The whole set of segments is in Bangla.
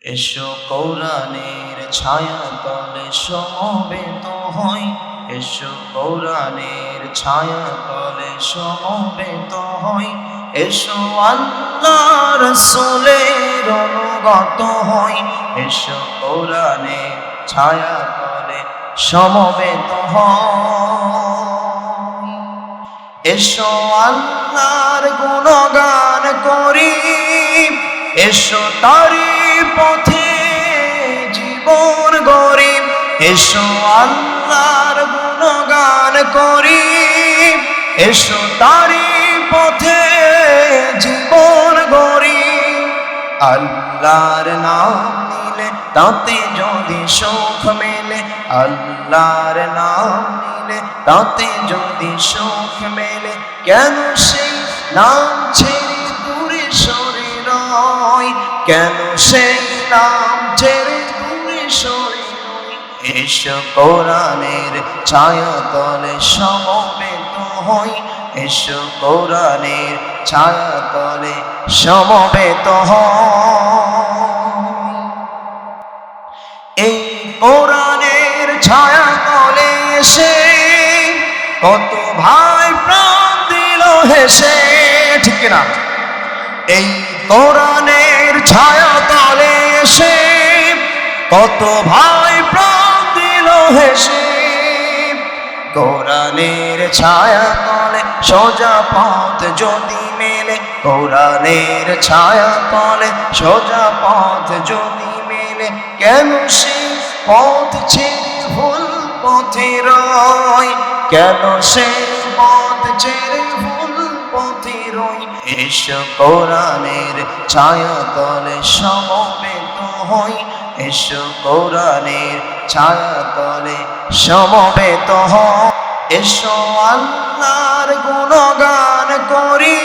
এসো কোরআনের ছায়া তলে সমবেত হই, এসো কোরআনের ছায়া তলে সমবেত হই, এসো আল্লাহ রাসূলের অনুগত হই, এসো কোরআনের ছায়া তলে সমবেত হই। এসো আল্লাহর গুণগান করি, এসো তারি পথে জীবন গড়ি, এসো আল্লাহর গুণগান করি, এসো তারি পথে জীবন গড়ি। আল্লাহর নাম নিলে তাতে যদি সুখ মেলে, আল্লাহর নাম নিলে তাতে যদি সুখ মেলে, কেন সেই নাম ছেড়ে দূরে সরে রই, কেন সেই নাম ছেড়ে দূরে সরে রই। এসো কোরআনের ছায়া তলে সমবেত হই, এসো কোরআনের ছায়া তলে সমবেত হই। এই কোরআনের ছায়া তলে এসে কত ভাই প্রাণ দিল হেসে, ঠিক না? এই কোরআনের ছায়া তলে এসে কত ভাই প্রাণ দিল হেসে, কোরআনের ছায়া তলে সোজা পথ যদি মেলে, কোরআনের ছায়া তলে সোজা পথ যদি মেলে, কেন সেই পথ ছেড়ে ভুল পথে রই, কেন সেই পথ ছেড়ে ভুল পথে রই। এসো কোরআনের ছায়া তলে সমবেত হই, এসো কোরআনের ছায়া তলে সমবেত হই। এসো আল্লাহর গুণগান করি,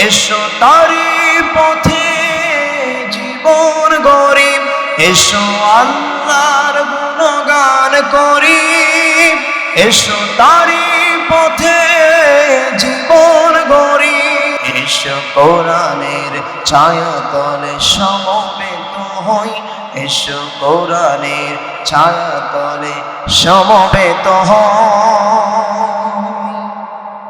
এসো তারি পথে জীবন গড়ি, এসো আল্লাহর গুণগান করি, এসো তারি পথে জীবন গড়ি। এসো কোরআনের ছায়া তলে সমবেত হই, এসো কোরআনের ছায়া তলে সমবেত হই।